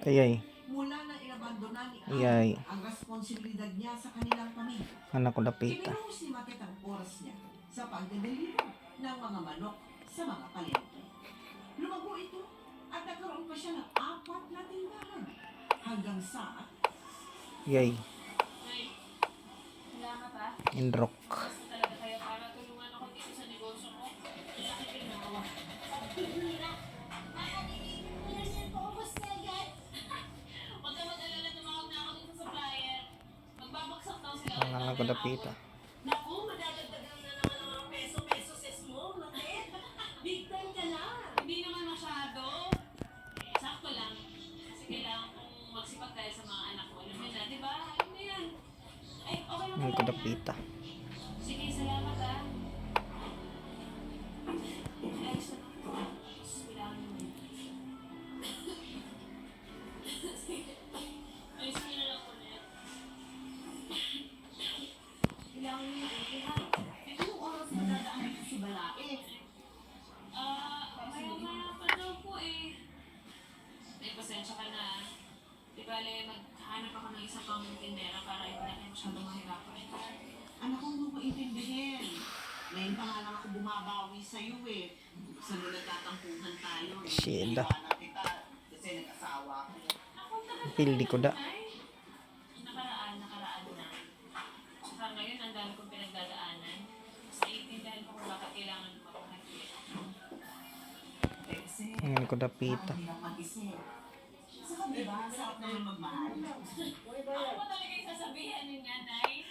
Ayay. Mula na inabandona ni Ayay. ang responsibilidad niya sa kanilang pamilya. Anak ko napita. Ibinuhos ni Makit ang oras niya sa pagdedeliver ng mga manok sa mga palengke. Lumago ito at nagkaroon pa siya ng 4 na tindahan hanggang sa Yay. Salamat ah. Indrok. Basta talaga kayo para tulungan ako dito sa negosyo ko. Sakit yung nawa. Huwag ka mag-alala, tumawag na ako dun sa supplier. Magbabaksak daw sila. Ang anak ko napita. Naku, madadagdagan na naman ang mga peso-peso ses mo, Maket. Big time ka na. Hindi naman masyado. Sakto lang. Kasi kailangan kong magsipag tayo sa mga anak ko. Alam mo na, di ba? Alam mo yan. Ay, okay lang. Anak ko napita. Sige, salamat ah. Ayos na. Kailangan mo. Sige. Ayos mo na lang po na yan. kailangan niya ha. Anong oras madadaan ito si Balae? Maya-maya pa daw po eh. May pasensya ka na. Di bale, maghanap ako ng isa pang tindera para hindi natin masyadong mahirapan. Anak ko mo intindihin. Ngayon pa nga lang ako bumabawi sa'yo eh. Sa nung nagtatampuhan tayo. Shit. Iwanan kita kasi nag-asawa ako. Pildi ko da. Nakaraan na. Saka ngayon, ang dami kong pinagdadaanan. Mas naiintindihan ko kung bakit kailangan magmahal. Kasi Anak ko napita. ang hirap mag-isip. Saka diba, sarap naman magmahal. Ako pa talaga yung sasabihan niya, Nay.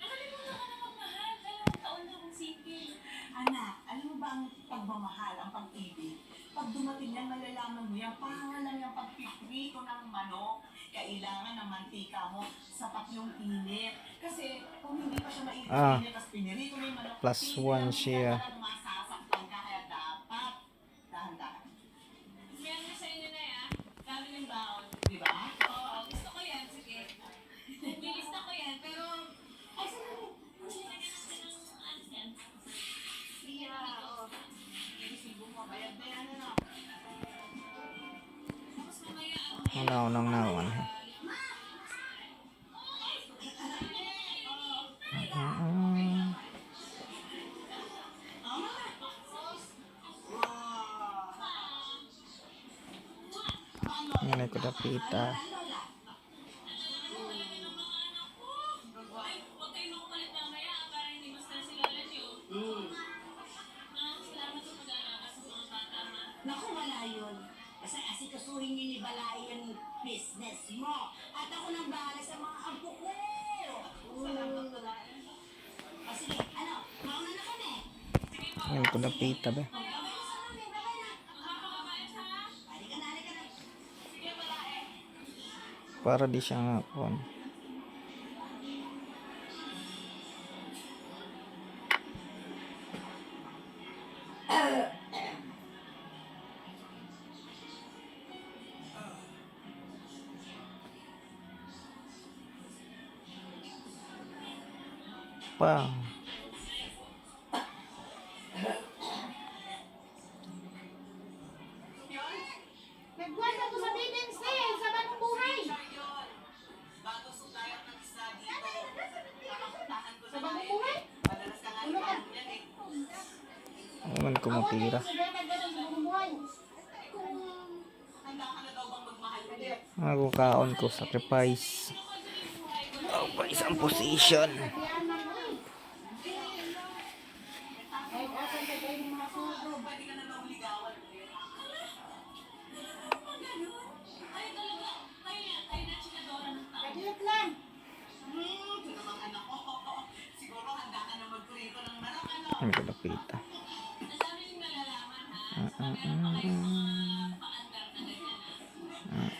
Nakalimutan ka na magmahal. 2 taon na akong single. Anak, alam mo ba ang pagmamahal, ang pag-ibig? Pag dumating yan, malalaman mo yan, parang lang yung pagpiprito ng manok. Kailangan ng mantika mo, sapat yung init. Kasi kung hindi pa siya mainit, tapos pinirito mo yung manok, +1 siya. masasaktan ka, kaya dapat dahan-dahan. Meron na sa inyo na yan. Dami ng baon. Di ba? Oo, gusto ko yan. Sige. Nilista ko yan, pero... Ay, sandali. Lagyan natin ng ano yan. Iya, oo. Yung sibo mo, bayad na yan, ano? Tapos mamaya... Unang nawan. Anak ko napita. Ay, huwag kayo makukulit mamaya para hindi ma-stress si Lola niyo. Salamat sa pag-aalaga sa mga bata, ma. Naku, wala yun. Kasi asikasuhin niyo ni Balay yung business mo. At ako nang bahala sa mga ampo ko. Salamat na lang. O sige, ano? Mauna na kami. Anak ko napita ba. Babay na sa kami. Babay na. Magpapakabayas, ha? Halika na, halika na. Sige, Balae. Para di siya nga kon. Pang. Nagbuwan ako sa meetings na eh, sa bagong buhay. Bago sutayan ng isla dito. Nakapuntahan ko Sa na bagong buhay? Madalas ka nga iwan yan eh. Aman ko matira. Sa bagong buhay. Kung handa ka na daw bang magmahal ulit? Ako kaon ko sacrifice. Oh, pa isang position. Yan na mo eh. Kahit asan ka kayo ng mga sudo. Pwede ka na mauligawan ulit. Ay, talaga. Kayo na chinadora ng tao. Kadilat lang. Ito namang anak ko. Siguro handa ka na magprito ng manok, ano? Anak ko napita. Ang dami yung nalalaman, ha? Saka meron pa kayong mga paandar na ganyan, ha?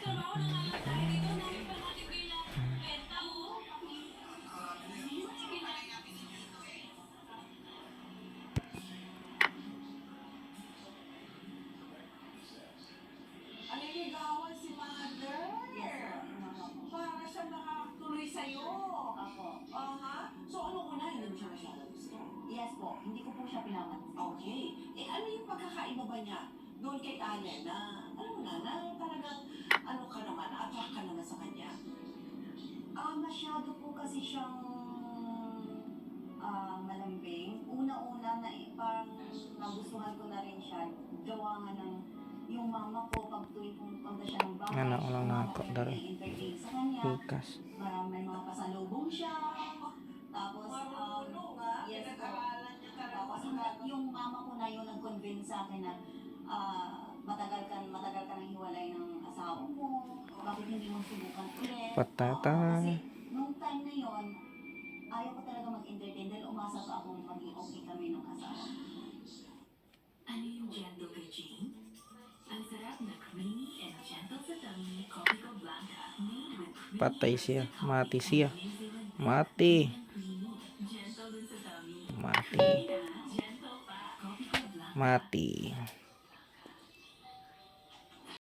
Trabaho na nga lang tayo dito. Ang dami pa natin bilang benta, oh. Sige na. Aliligawan si Mother. Yes. Para siya nakatuloy sa'yo. Ako. Aha. So ano una, hindi mo siya masyado gusto? Yes po, hindi ko po siya pinapansin. Okay. Eh ano yung pagkakaiba ba niya doon kay Allen na, alam mo na talagang ano ka naman, kasi siyang malambing. Una-una na parang nagustuhan ko na rin siya. Gawa nga ng yung mama ko pag tuwing pumunta siya ng bahay. Ano, walang yung mama nako, ko yung dari. nag-entertain sa kanya. Pikas. May mga pasalubong siya. Tapos, yes po. Tapos yung mama ko na yung nag-convince sa akin na matagal ka nang hiwalay ng asawa mo. Bakit hindi mo subukan ulit? Patata. Kasi nung time na yon, ayaw ko talaga mag-entertain dahil umasa pa akong maging okay kami ng asawa ko. Ano yung gentle kay Jane? Ang sarap na creamy and gentle sa tummy, Copico Blanca, made with creamy Patay siya. roasted Mati coffee siya. and New Zealand Mati. creamy, gentle din sa tummy. Mati. Creamy na, gentle pa, Copico Blanca. Mati.